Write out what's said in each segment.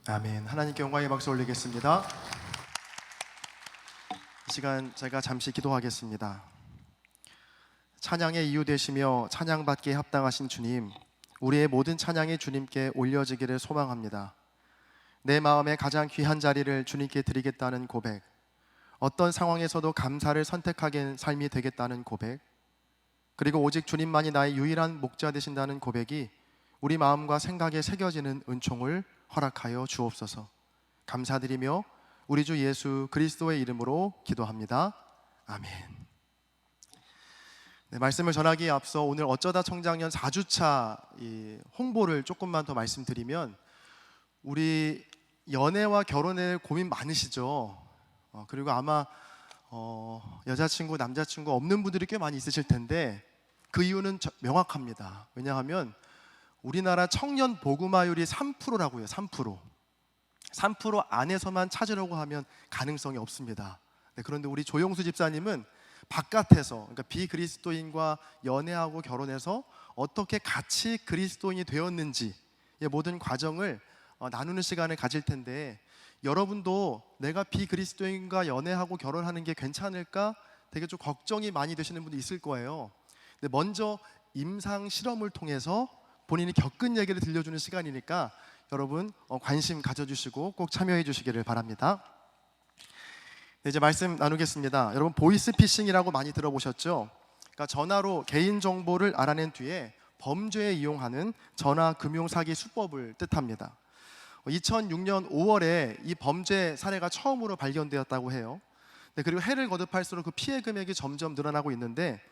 아멘. 하나님께 영광의 박수 올리겠습니다. 이 시간 제가 잠시 기도하겠습니다. 찬양의 이유 되시며 찬양받기에 합당하신 주님, 우리의 모든 찬양이 주님께 올려지기를 소망합니다. 내 마음의 가장 귀한 자리를 주님께 드리겠다는 고백, 어떤 상황에서도 감사를 선택하는 삶이 되겠다는 고백, 그리고 오직 주님만이 나의 유일한 목자 되신다는 고백이 우리 마음과 생각에 새겨지는 은총을 허락하여 주옵소서. 감사드리며 우리 주 예수 그리스도의 이름으로 기도합니다. 아멘. 네, 말씀을 전하기에 앞서 오늘 어쩌다 청장년 4주차 홍보를 조금만 더 말씀드리면, 우리 연애와 결혼에 고민 많으시죠? 그리고 아마 여자친구, 남자친구 없는 분들이 꽤 많이 있으실 텐데, 그 이유는 명확합니다. 왜냐하면 우리나라 청년 보그마율이 3%라고요. 3% 안에서만 찾으려고 하면 가능성이 없습니다. 네, 그런데 우리 조용수 집사님은 바깥에서, 그러니까 비그리스도인과 연애하고 결혼해서 어떻게 같이 그리스도인이 되었는지 모든 과정을 나누는 시간을 가질 텐데, 여러분도 내가 비그리스도인과 연애하고 결혼하는 게 괜찮을까 되게 좀 걱정이 많이 되시는 분도 있을 거예요. 근데 먼저 임상 실험을 통해서 본인이 겪은 얘기를 들려주는 시간이니까 여러분 관심 가져주시고 꼭 참여해 주시기를 바랍니다. 네, 이제 말씀 나누겠습니다. 여러분, 보이스피싱이라고 많이 들어보셨죠? 그러니까 전화로 개인정보를 알아낸 뒤에 범죄에 이용하는 전화금융사기 수법을 뜻합니다. 2006년 5월에 이 범죄 사례가 처음으로 발견되었다고 해요. 네, 그리고 해를 거듭할수록 그 피해 금액이 점점 늘어나고 있는데,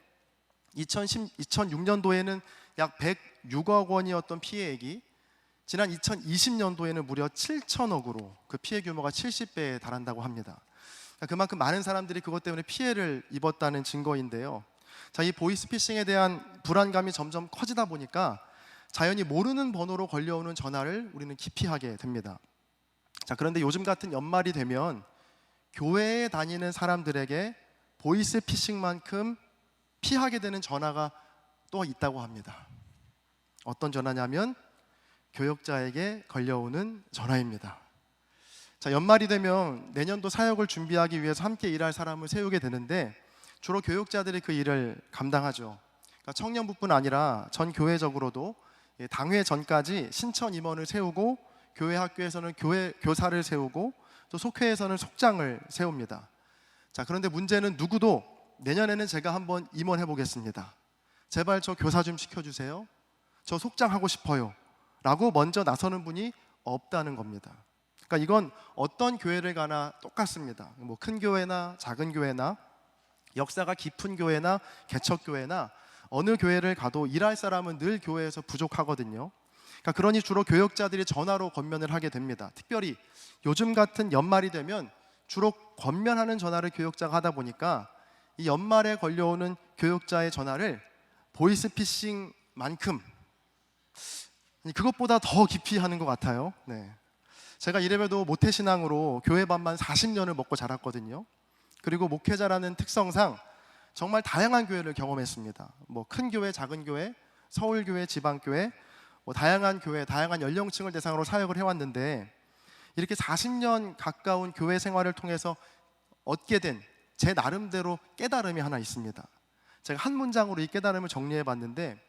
2006년도에는 약 106억 원이었던 피해액이 지난 2020년도에는 무려 7천억으로 그 피해 규모가 70배에 달한다고 합니다. 그러니까 그만큼 많은 사람들이 그것 때문에 피해를 입었다는 증거인데요. 자, 이 보이스피싱에 대한 불안감이 점점 커지다 보니까 자연히 모르는 번호로 걸려오는 전화를 우리는 기피하게 됩니다. 자, 그런데 요즘 같은 연말이 되면 교회에 다니는 사람들에게 보이스피싱만큼 피하게 되는 전화가 또 있다고 합니다. 어떤 전화냐면 교역자에게 걸려오는 전화입니다. 자, 연말이 되면 내년도 사역을 준비하기 위해서 함께 일할 사람을 세우게 되는데, 주로 교역자들이 그 일을 감당하죠. 그러니까 청년부뿐 아니라 전 교회적으로도 당회 전까지 신천 임원을 세우고, 교회 학교에서는 교회 교사를 세우고, 또 속회에서는 속장을 세웁니다. 자, 그런데 문제는 누구도 내년에는 제가 한번 임원해 보겠습니다, 제발 저 교사 좀 시켜주세요, 저 속장 하고 싶어요 라고 먼저 나서는 분이 없다는 겁니다. 그러니까 이건 어떤 교회를 가나 똑같습니다. 뭐 큰 교회나 작은 교회나 역사가 깊은 교회나 개척교회나 어느 교회를 가도 일할 사람은 늘 교회에서 부족하거든요. 그러니까 그러니 주로 교역자들이 전화로 권면을 하게 됩니다. 특별히 요즘 같은 연말이 되면 주로 권면하는 전화를 교역자가 하다 보니까 이 연말에 걸려오는 교역자의 전화를 보이스피싱만큼, 그것보다 더 깊이 하는 것 같아요. 네. 제가 이래봬도 모태신앙으로 교회반만 40년을 먹고 자랐거든요. 그리고 목회자라는 특성상 정말 다양한 교회를 경험했습니다. 뭐 큰 교회, 작은 교회, 서울교회, 지방교회, 다양한 교회, 다양한 연령층을 대상으로 사역을 해왔는데, 이렇게 40년 가까운 교회 생활을 통해서 얻게 된 제 나름대로 깨달음이 하나 있습니다. 제가 한 문장으로 이 깨달음을 정리해 봤는데,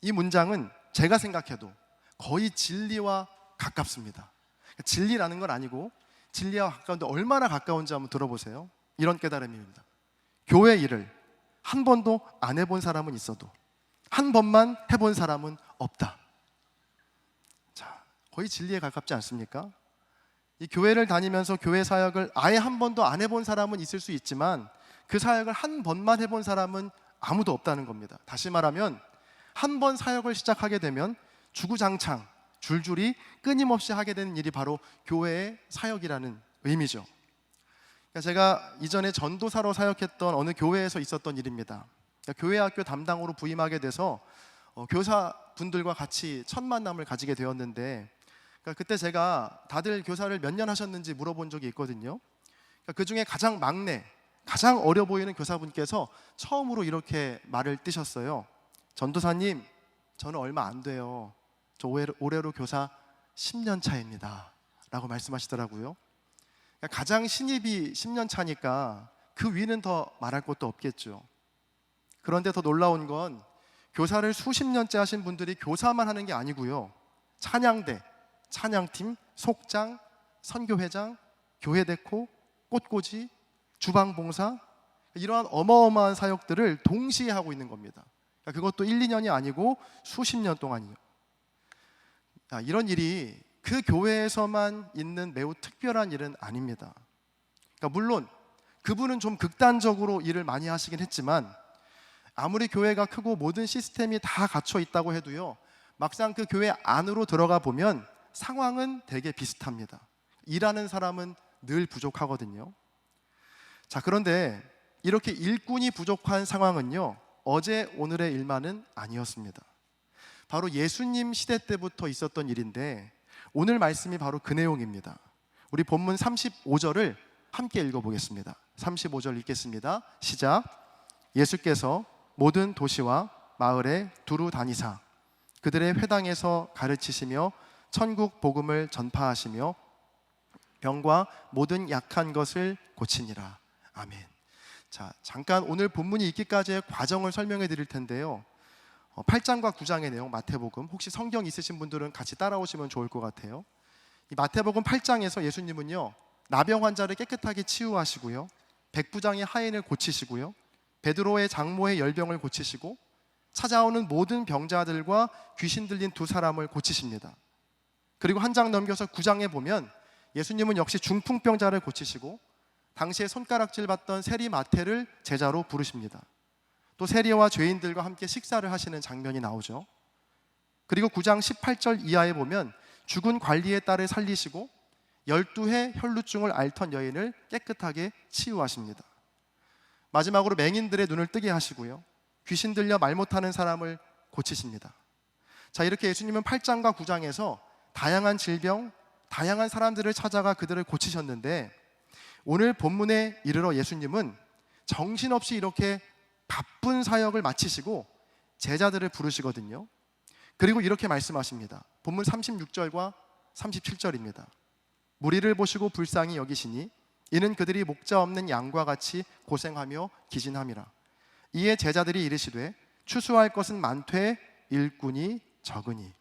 이 문장은 제가 생각해도 거의 진리와 가깝습니다. 진리라는 건 아니고 진리와 가까운데 얼마나 가까운지 한번 들어보세요. 이런 깨달음입니다. 교회 일을 한 번도 안 해본 사람은 있어도 한 번만 해본 사람은 없다. 자, 거의 진리에 가깝지 않습니까? 이 교회를 다니면서 교회 사역을 아예 한 번도 안 해본 사람은 있을 수 있지만, 그 사역을 한 번만 해본 사람은 아무도 없다는 겁니다. 다시 말하면 한 번 사역을 시작하게 되면 주구장창 줄줄이 끊임없이 하게 되는 일이 바로 교회의 사역이라는 의미죠. 그러니까 제가 이전에 전도사로 사역했던 어느 교회에서 있었던 일입니다. 그러니까 교회 학교 담당으로 부임하게 돼서 교사분들과 같이 첫 만남을 가지게 되었는데, 그러니까 그때 제가 다들 교사를 몇 년 하셨는지 물어본 적이 있거든요. 그러니까 그 중에 가장 막내, 가장 어려 보이는 교사분께서 처음으로 이렇게 말을 뜨셨어요. 전도사님, 저는 얼마 안 돼요. 저 올해로 교사 10년 차입니다 라고 말씀하시더라고요. 그러니까 가장 신입이 10년 차니까 그 위는 더 말할 것도 없겠죠. 그런데 더 놀라운 건 교사를 수십 년째 하신 분들이 교사만 하는 게 아니고요. 찬양대, 찬양팀, 속장, 선교회장, 교회 데코, 꽃꽂이, 주방봉사, 이러한 어마어마한 사역들을 동시에 하고 있는 겁니다. 그러니까 그것도 1, 2년이 아니고 수십 년 동안이요. 이런 일이 그 교회에서만 있는 매우 특별한 일은 아닙니다. 그러니까 물론 그분은 좀 극단적으로 일을 많이 하시긴 했지만 아무리 교회가 크고 모든 시스템이 다 갖춰 있다고 해도요, 막상 그 교회 안으로 들어가 보면 상황은 되게 비슷합니다. 일하는 사람은 늘 부족하거든요. 자, 그런데 이렇게 일꾼이 부족한 상황은요, 어제 오늘의 일만은 아니었습니다. 바로 예수님 시대 때부터 있었던 일인데 오늘 말씀이 바로 그 내용입니다. 우리 본문 35절을 함께 읽어보겠습니다. 35절 읽겠습니다. 시작. 예수께서 모든 도시와 마을에 두루 다니사 그들의 회당에서 가르치시며 천국 복음을 전파하시며 병과 모든 약한 것을 고치니라. 아멘. 자, 잠깐 오늘 본문이 있기까지의 과정을 설명해 드릴 텐데요. 8장과 9장의 내용, 마태복음, 혹시 성경 있으신 분들은 같이 따라오시면 좋을 것 같아요. 이 마태복음 8장에서 예수님은요, 나병 환자를 깨끗하게 치유하시고요, 백부장의 하인을 고치시고요, 베드로의 장모의 열병을 고치시고 찾아오는 모든 병자들과 귀신 들린 두 사람을 고치십니다. 그리고 한 장 넘겨서 9장에 보면 예수님은 역시 중풍병자를 고치시고 당시에 손가락질 받던 세리 마태를 제자로 부르십니다. 또 세리와 죄인들과 함께 식사를 하시는 장면이 나오죠. 그리고 9장 18절 이하에 보면 죽은 관리의 딸을 살리시고 12해 혈루증을 앓던 여인을 깨끗하게 치유하십니다. 마지막으로 맹인들의 눈을 뜨게 하시고요, 귀신 들려 말 못하는 사람을 고치십니다. 자, 이렇게 예수님은 8장과 9장에서 다양한 질병, 다양한 사람들을 찾아가 그들을 고치셨는데 오늘 본문에 이르러 예수님은 정신없이 이렇게 바쁜 사역을 마치시고 제자들을 부르시거든요. 그리고 이렇게 말씀하십니다. 본문 36절과 37절입니다. 무리를 보시고 불쌍히 여기시니 이는 그들이 목자 없는 양과 같이 고생하며 기진함이라. 이에 제자들이 이르시되 추수할 것은 많되 일꾼이 적으니.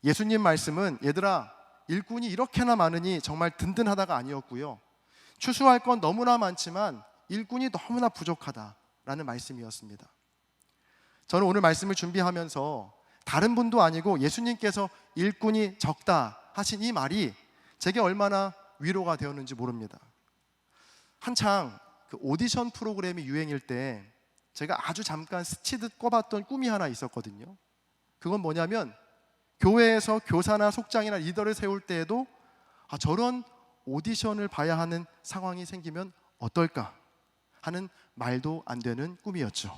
예수님 말씀은 얘들아, 일꾼이 이렇게나 많으니 정말 든든하다가 아니었고요, 추수할 건 너무나 많지만 일꾼이 너무나 부족하다라는 말씀이었습니다. 저는 오늘 말씀을 준비하면서 다른 분도 아니고 예수님께서 일꾼이 적다 하신 이 말이 제게 얼마나 위로가 되었는지 모릅니다. 한창 그 오디션 프로그램이 유행일 때 제가 아주 잠깐 스치듯 꿔봤던 꿈이 하나 있었거든요. 그건 뭐냐면 교회에서 교사나 속장이나 리더를 세울 때에도 저런 오디션을 봐야 하는 상황이 생기면 어떨까 하는 말도 안 되는 꿈이었죠.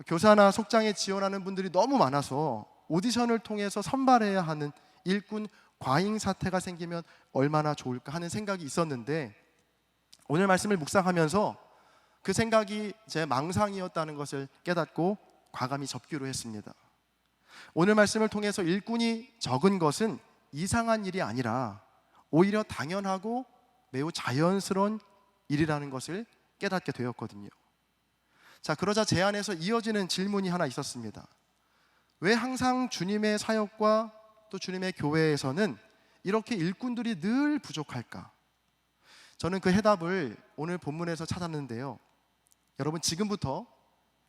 교사나 속장에 지원하는 분들이 너무 많아서 오디션을 통해서 선발해야 하는 일꾼 과잉 사태가 생기면 얼마나 좋을까 하는 생각이 있었는데 오늘 말씀을 묵상하면서 그 생각이 제 망상이었다는 것을 깨닫고 과감히 접기로 했습니다. 오늘 말씀을 통해서 일꾼이 적은 것은 이상한 일이 아니라 오히려 당연하고 매우 자연스러운 일이라는 것을 깨닫게 되었거든요. 자, 그러자 제 안에서 이어지는 질문이 하나 있었습니다. 왜 항상 주님의 사역과 또 주님의 교회에서는 이렇게 일꾼들이 늘 부족할까? 저는 그 해답을 오늘 본문에서 찾았는데요. 여러분, 지금부터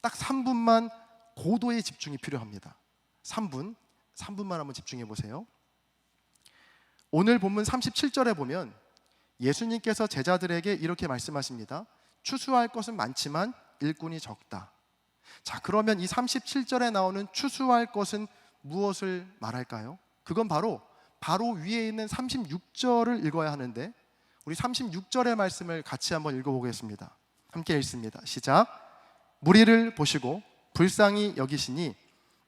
딱 3분만 고도의 집중이 필요합니다. 3분만 한번 집중해 보세요. 오늘 본문 37절에 보면 예수님께서 제자들에게 이렇게 말씀하십니다. 추수할 것은 많지만 일꾼이 적다. 자, 그러면 이 37절에 나오는 추수할 것은 무엇을 말할까요? 그건 바로 위에 있는 36절을 읽어야 하는데 우리 36절의 말씀을 같이 한번 읽어보겠습니다. 함께 읽습니다. 시작. 무리를 보시고 불쌍히 여기시니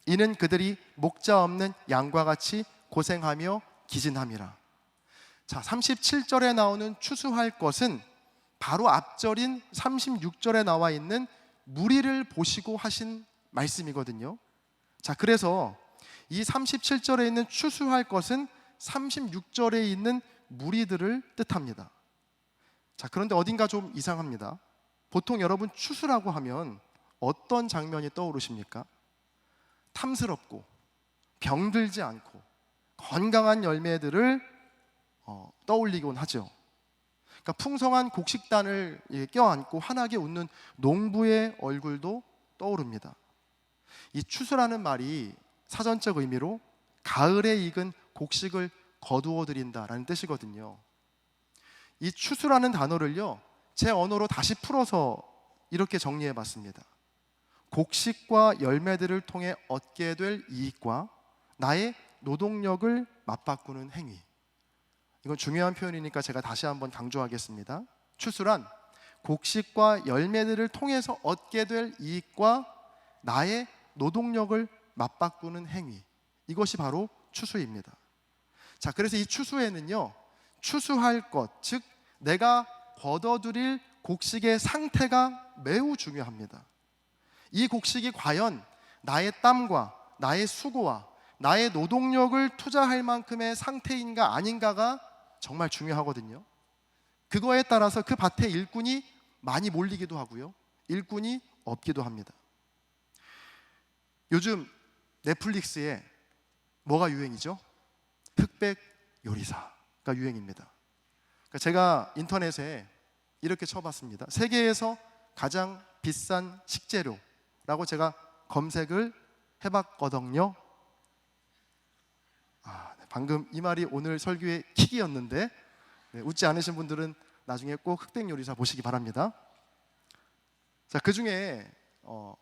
이는 그들이 목자 없는 양과 같이 고생하며 기진함이라. 자, 37절에 나오는 추수할 것은 바로 앞절인 36절에 나와 있는 무리를 보시고 하신 말씀이거든요. 자, 그래서 이 37절에 있는 추수할 것은 36절에 있는 무리들을 뜻합니다. 자, 그런데 어딘가 좀 이상합니다. 보통 여러분 추수라고 하면 어떤 장면이 떠오르십니까? 탐스럽고 병들지 않고 건강한 열매들을 떠올리곤 하죠. 그러니까 풍성한 곡식단을 껴안고 환하게 웃는 농부의 얼굴도 떠오릅니다. 이 추수라는 말이 사전적 의미로 가을에 익은 곡식을 거두어 드린다라는 뜻이거든요. 이 추수라는 단어를요, 제 언어로 다시 풀어서 이렇게 정리해 봤습니다. 곡식과 열매들을 통해 얻게 될 이익과 나의 노동력을 맞바꾸는 행위. 이건 중요한 표현이니까 제가 다시 한번 강조하겠습니다. 추수란 곡식과 열매들을 통해서 얻게 될 이익과 나의 노동력을 맞바꾸는 행위. 이것이 바로 추수입니다. 자, 그래서 이 추수에는요, 추수할 것, 즉 내가 거둬들일 곡식의 상태가 매우 중요합니다. 이 곡식이 과연 나의 땀과 나의 수고와 나의 노동력을 투자할 만큼의 상태인가 아닌가가 정말 중요하거든요. 그거에 따라서 그 밭에 일꾼이 많이 몰리기도 하고요, 일꾼이 없기도 합니다. 요즘 넷플릭스에 뭐가 유행이죠? 흑백 요리사가 유행입니다. 그러니까 제가 인터넷에 이렇게 쳐봤습니다. 세계에서 가장 비싼 식재료라고 제가 검색을 해봤거든요. 방금 이 말이 오늘 설교의 킥이었는데, 웃지 않으신 분들은 나중에 꼭 흑백 요리사 보시기 바랍니다. 자, 그 중에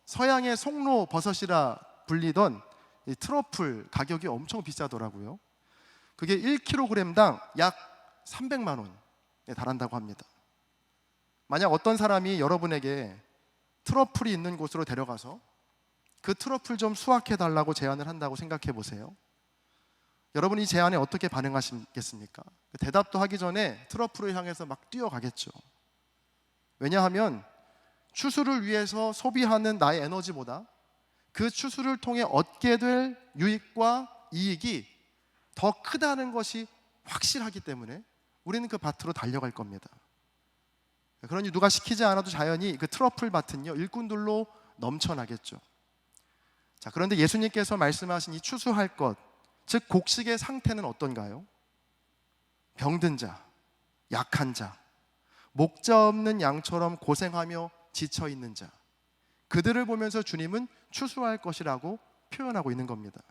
서양의 송로 버섯이라 불리던 이 트러플 가격이 엄청 비싸더라고요. 그게 1kg당 약 300만 원에 달한다고 합니다. 만약 어떤 사람이 여러분에게 트러플이 있는 곳으로 데려가서 그 트러플 좀 수확해 달라고 제안을 한다고 생각해 보세요. 여러분이 이 제안에 어떻게 반응하시겠습니까? 대답도 하기 전에 트러플을 향해서 막 뛰어가겠죠. 왜냐하면 추수를 위해서 소비하는 나의 에너지보다 그 추수를 통해 얻게 될 유익과 이익이 더 크다는 것이 확실하기 때문에 우리는 그 밭으로 달려갈 겁니다. 그러니 누가 시키지 않아도 자연히 그 트러플 밭은요, 일꾼들로 넘쳐나겠죠. 자, 그런데 예수님께서 말씀하신 이 추수할 것, 즉 곡식의 상태는 어떤가요? 병든 자, 약한 자, 목자 없는 양처럼 고생하며 지쳐 있는 자, 그들을 보면서 주님은 추수할 것이라고 표현하고 있는 겁니다.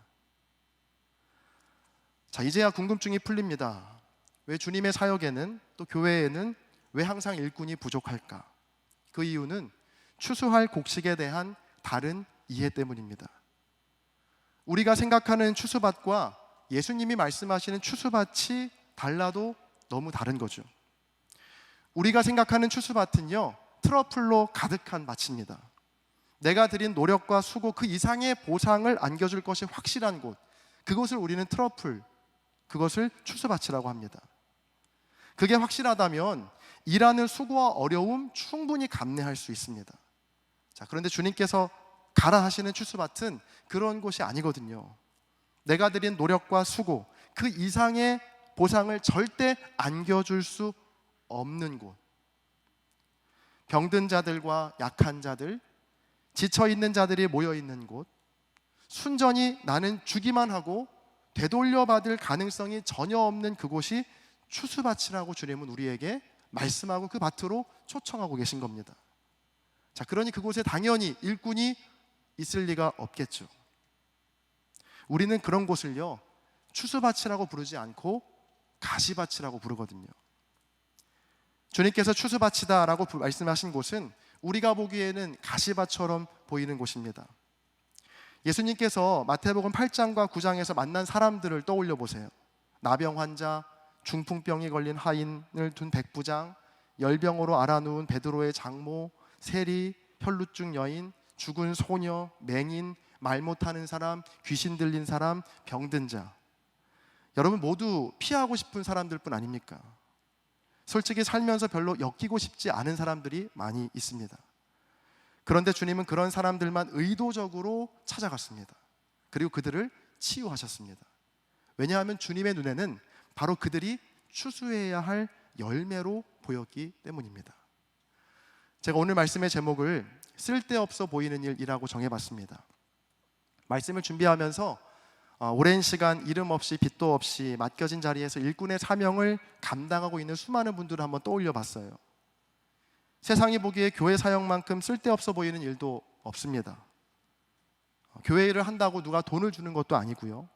자, 이제야 궁금증이 풀립니다. 왜 주님의 사역에는, 또 교회에는 왜 항상 일꾼이 부족할까? 그 이유는 추수할 곡식에 대한 다른 이해 때문입니다. 우리가 생각하는 추수밭과 예수님이 말씀하시는 추수밭이 달라도 너무 다른 거죠. 우리가 생각하는 추수밭은요, 트러플로 가득한 밭입니다. 내가 들인 노력과 수고 그 이상의 보상을 안겨줄 것이 확실한 곳, 그것을 우리는 트러플, 그것을 추수밭이라고 합니다. 그게 확실하다면 일하는 수고와 어려움 충분히 감내할 수 있습니다. 자, 그런데 주님께서 가라 하시는 추수밭은 그런 곳이 아니거든요. 내가 들인 노력과 수고 그 이상의 보상을 절대 안겨줄 수 없는 곳, 병든 자들과 약한 자들, 지쳐있는 자들이 모여있는 곳, 순전히 나는 주기만 하고 되돌려받을 가능성이 전혀 없는 그곳이 추수밭이라고 주님은 우리에게 말씀하고 그 밭으로 초청하고 계신 겁니다. 자, 그러니 그곳에 당연히 일꾼이 있을 리가 없겠죠. 우리는 그런 곳을요, 추수밭이라고 부르지 않고 가시밭이라고 부르거든요. 주님께서 추수밭이다라고 말씀하신 곳은 우리가 보기에는 가시밭처럼 보이는 곳입니다. 예수님께서 마태복음 8장과 9장에서 만난 사람들을 떠올려 보세요. 나병 환자, 중풍병이 걸린 하인을 둔 백부장, 열병으로 앓아누운 베드로의 장모, 세리, 혈루증 여인, 죽은 소녀, 맹인, 말 못하는 사람, 귀신 들린 사람, 병든 자. 여러분 모두 피하고 싶은 사람들뿐 아닙니까? 솔직히 살면서 별로 엮이고 싶지 않은 사람들이 많이 있습니다. 그런데 주님은 그런 사람들만 의도적으로 찾아갔습니다. 그리고 그들을 치유하셨습니다. 왜냐하면 주님의 눈에는 바로 그들이 추수해야 할 열매로 보였기 때문입니다. 제가 오늘 말씀의 제목을 쓸데없어 보이는 일이라고 정해봤습니다. 말씀을 준비하면서 오랜 시간 이름 없이 빛도 없이 맡겨진 자리에서 일꾼의 사명을 감당하고 있는 수많은 분들을 한번 떠올려 봤어요. 세상이 보기에 교회 사역만큼 쓸데없어 보이는 일도 없습니다. 교회 일을 한다고 누가 돈을 주는 것도 아니고요.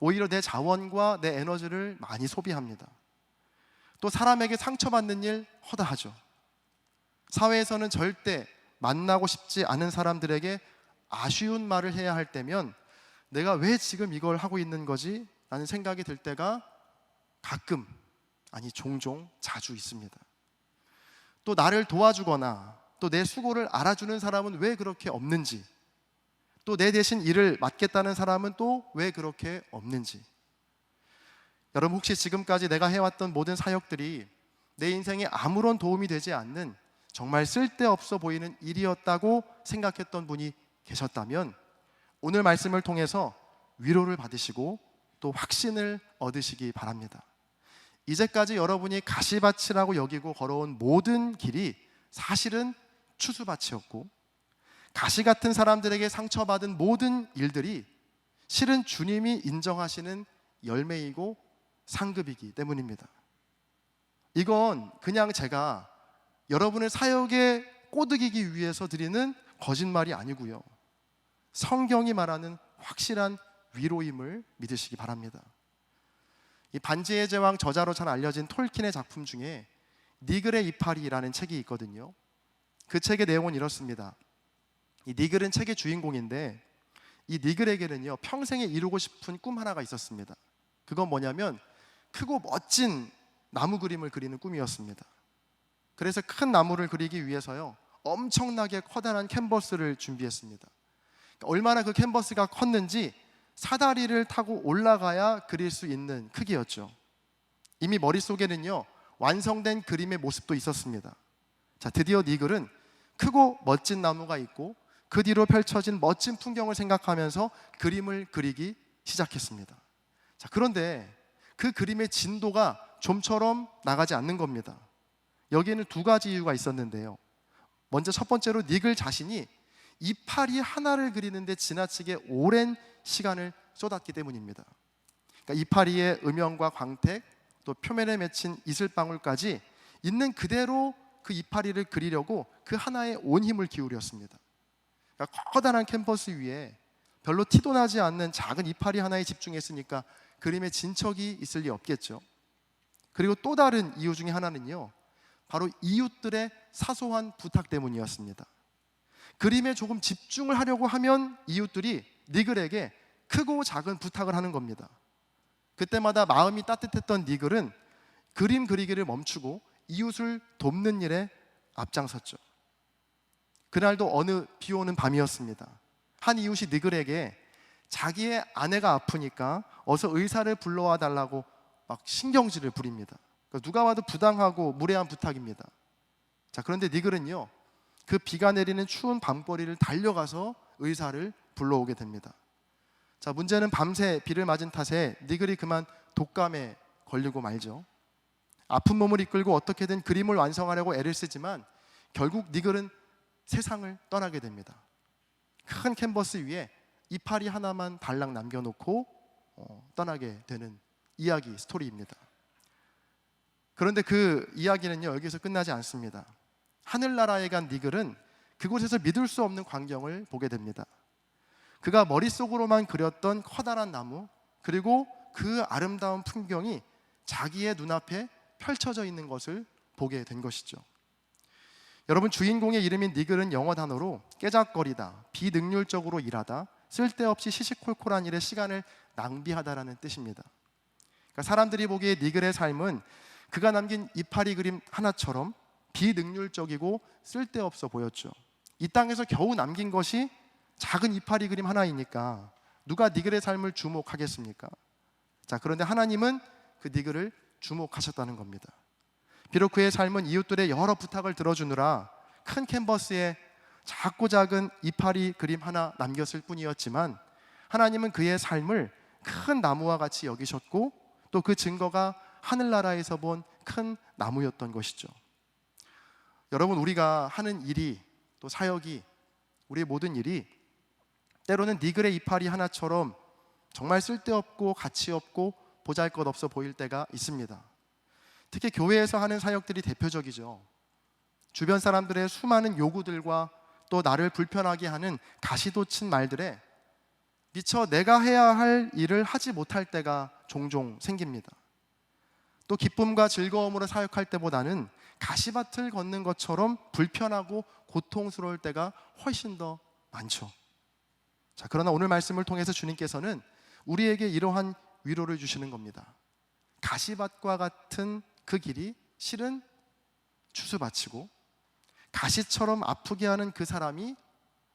오히려 내 자원과 내 에너지를 많이 소비합니다. 또 사람에게 상처받는 일 허다하죠. 사회에서는 절대 만나고 싶지 않은 사람들에게 아쉬운 말을 해야 할 때면 내가 왜 지금 이걸 하고 있는 거지? 라는 생각이 들 때가 가끔, 아니 종종 자주 있습니다. 또 나를 도와주거나 또 내 수고를 알아주는 사람은 왜 그렇게 없는지, 또 내 대신 일을 맡겠다는 사람은 또 왜 그렇게 없는지. 여러분, 혹시 지금까지 내가 해왔던 모든 사역들이 내 인생에 아무런 도움이 되지 않는 정말 쓸데없어 보이는 일이었다고 생각했던 분이 계셨다면 오늘 말씀을 통해서 위로를 받으시고 또 확신을 얻으시기 바랍니다. 이제까지 여러분이 가시밭이라고 여기고 걸어온 모든 길이 사실은 추수밭이었고, 가시 같은 사람들에게 상처받은 모든 일들이 실은 주님이 인정하시는 열매이고 상급이기 때문입니다. 이건 그냥 제가 여러분을 사역에 꼬드기기 위해서 드리는 거짓말이 아니고요, 성경이 말하는 확실한 위로임을 믿으시기 바랍니다. 이 반지의 제왕 저자로 잘 알려진 톨킨의 작품 중에 니글의 이파리라는 책이 있거든요. 그 책의 내용은 이렇습니다. 이 니글은 책의 주인공인데 이 니글에게는요, 평생에 이루고 싶은 꿈 하나가 있었습니다. 그건 뭐냐면 크고 멋진 나무 그림을 그리는 꿈이었습니다. 그래서 큰 나무를 그리기 위해서요, 엄청나게 커다란 캔버스를 준비했습니다. 얼마나 그 캔버스가 컸는지 사다리를 타고 올라가야 그릴 수 있는 크기였죠. 이미 머릿속에는요, 완성된 그림의 모습도 있었습니다. 자, 드디어 니글은 크고 멋진 나무가 있고 그 뒤로 펼쳐진 멋진 풍경을 생각하면서 그림을 그리기 시작했습니다. 자, 그런데 그 그림의 진도가 좀처럼 나가지 않는 겁니다. 여기에는 두 가지 이유가 있었는데요. 먼저 첫 번째로 니글 자신이 이파리 하나를 그리는데 지나치게 오랜 시간을 쏟았기 때문입니다. 그러니까 이파리의 음영과 광택, 또 표면에 맺힌 이슬방울까지 있는 그대로 그 이파리를 그리려고 그 하나에 온 힘을 기울였습니다. 그러니까 커다란 캔버스 위에 별로 티도 나지 않는 작은 이파리 하나에 집중했으니까 그림에 진척이 있을 리 없겠죠. 그리고 또 다른 이유 중에 하나는요, 바로 이웃들의 사소한 부탁 때문이었습니다. 그림에 조금 집중을 하려고 하면 이웃들이 니글에게 크고 작은 부탁을 하는 겁니다. 그때마다 마음이 따뜻했던 니글은 그림 그리기를 멈추고 이웃을 돕는 일에 앞장섰죠. 그날도 어느 비 오는 밤이었습니다. 한 이웃이 니글에게 자기의 아내가 아프니까 어서 의사를 불러와 달라고 막 신경질을 부립니다. 그러니까 누가 봐도 부당하고 무례한 부탁입니다. 자, 그런데 니글은요, 그 비가 내리는 추운 밤거리를 달려가서 의사를 불러오게 됩니다. 자, 문제는 밤새 비를 맞은 탓에 니글이 그만 독감에 걸리고 말죠. 아픈 몸을 이끌고 어떻게든 그림을 완성하려고 애를 쓰지만 결국 니글은 세상을 떠나게 됩니다. 큰 캔버스 위에 이파리 하나만 달랑 남겨놓고 떠나게 되는 이야기, 스토리입니다. 그런데 그 이야기는요, 여기서 끝나지 않습니다. 하늘나라에 간 니글은 그곳에서 믿을 수 없는 광경을 보게 됩니다. 그가 머릿속으로만 그렸던 커다란 나무, 그리고 그 아름다운 풍경이 자기의 눈앞에 펼쳐져 있는 것을 보게 된 것이죠. 여러분, 주인공의 이름인 니글은 영어 단어로 깨작거리다, 비능률적으로 일하다, 쓸데없이 시시콜콜한 일에 시간을 낭비하다라는 뜻입니다. 그러니까 사람들이 보기에 니글의 삶은 그가 남긴 이파리 그림 하나처럼 비능률적이고 쓸데없어 보였죠. 이 땅에서 겨우 남긴 것이 작은 이파리 그림 하나이니까 누가 니글의 삶을 주목하겠습니까? 자, 그런데 하나님은 그 니글을 주목하셨다는 겁니다. 비록 그의 삶은 이웃들의 여러 부탁을 들어주느라 큰 캔버스에 작고 작은 이파리 그림 하나 남겼을 뿐이었지만 하나님은 그의 삶을 큰 나무와 같이 여기셨고 또 그 증거가 하늘나라에서 본 큰 나무였던 것이죠. 여러분, 우리가 하는 일이 또 사역이, 우리의 모든 일이 때로는 니글의 이파리 하나처럼 정말 쓸데없고 가치없고 보잘것없어 보일 때가 있습니다. 특히 교회에서 하는 사역들이 대표적이죠. 주변 사람들의 수많은 요구들과 또 나를 불편하게 하는 가시돋친 말들에 미처 내가 해야 할 일을 하지 못할 때가 종종 생깁니다. 또 기쁨과 즐거움으로 사역할 때보다는 가시밭을 걷는 것처럼 불편하고 고통스러울 때가 훨씬 더 많죠. 자, 그러나 오늘 말씀을 통해서 주님께서는 우리에게 이러한 위로를 주시는 겁니다. 가시밭과 같은 그 길이 실은 추수밭이고 가시처럼 아프게 하는 그 사람이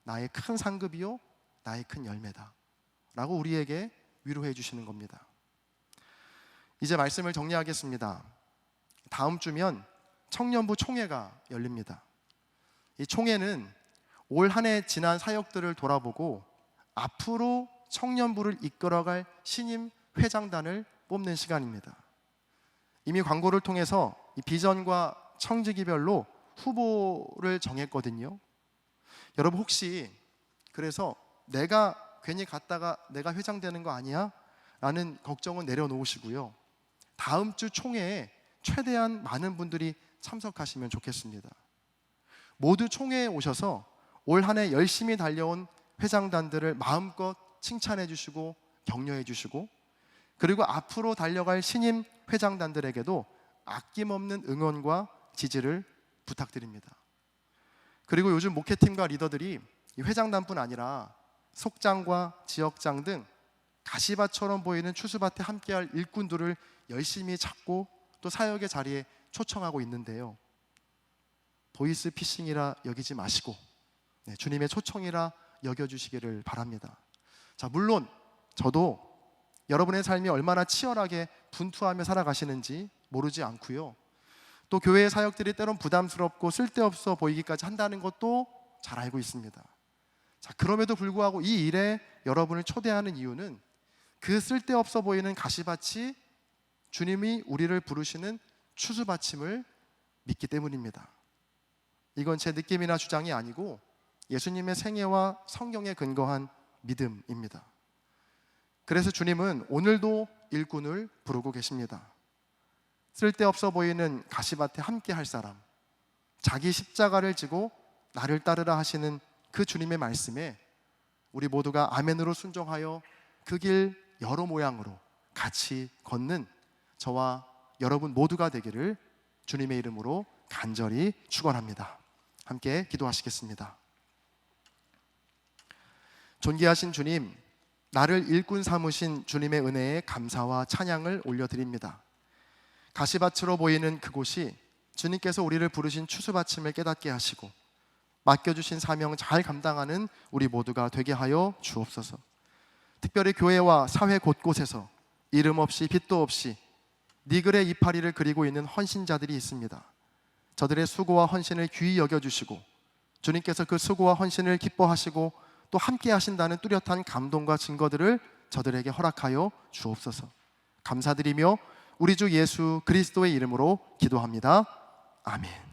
나의 큰 상급이요 나의 큰 열매다 라고 우리에게 위로해 주시는 겁니다. 이제 말씀을 정리하겠습니다. 다음 주면 청년부 총회가 열립니다. 이 총회는 올 한 해 지난 사역들을 돌아보고 앞으로 청년부를 이끌어갈 신임 회장단을 뽑는 시간입니다. 이미 광고를 통해서 이 비전과 청지기별로 후보를 정했거든요. 여러분, 혹시 그래서 내가 괜히 갔다가 내가 회장 되는 거 아니야? 라는 걱정은 내려놓으시고요. 다음 주 총회에 최대한 많은 분들이 참석하시면 좋겠습니다. 모두 총회에 오셔서 올 한 해 열심히 달려온 회장단들을 마음껏 칭찬해 주시고 격려해 주시고, 그리고 앞으로 달려갈 신임 회장단들에게도 아낌없는 응원과 지지를 부탁드립니다. 그리고 요즘 목회팀과 리더들이 이 회장단뿐 아니라 속장과 지역장 등 가시밭처럼 보이는 추수밭에 함께할 일꾼들을 열심히 찾고 또 사역의 자리에 초청하고 있는데요. 보이스 피싱이라 여기지 마시고 주님의 초청이라 여겨주시기를 바랍니다. 자, 물론 저도 여러분의 삶이 얼마나 치열하게 분투하며 살아가시는지 모르지 않고요. 또 교회의 사역들이 때론 부담스럽고 쓸데없어 보이기까지 한다는 것도 잘 알고 있습니다. 자, 그럼에도 불구하고 이 일에 여러분을 초대하는 이유는 그 쓸데없어 보이는 가시밭이 주님이 우리를 부르시는 추수받침을 믿기 때문입니다. 이건 제 느낌이나 주장이 아니고 예수님의 생애와 성경에 근거한 믿음입니다. 그래서 주님은 오늘도 일꾼을 부르고 계십니다. 쓸데없어 보이는 가시밭에 함께 할 사람, 자기 십자가를 지고 나를 따르라 하시는 그 주님의 말씀에 우리 모두가 아멘으로 순종하여 그 길 여러 모양으로 같이 걷는 저와 여러분 모두가 되기를 주님의 이름으로 간절히 축원합니다. 함께 기도하시겠습니다. 존귀하신 주님, 나를 일꾼 삼으신 주님의 은혜에 감사와 찬양을 올려드립니다. 가시밭으로 보이는 그곳이 주님께서 우리를 부르신 추수받침을 깨닫게 하시고 맡겨주신 사명 잘 감당하는 우리 모두가 되게 하여 주옵소서. 특별히 교회와 사회 곳곳에서 이름 없이 빛도 없이 니글의 이파리를 그리고 있는 헌신자들이 있습니다. 저들의 수고와 헌신을 귀히 여겨주시고 주님께서 그 수고와 헌신을 기뻐하시고 또 함께 하신다는 뚜렷한 감동과 증거들을 저들에게 허락하여 주옵소서. 감사드리며 우리 주 예수 그리스도의 이름으로 기도합니다. 아멘.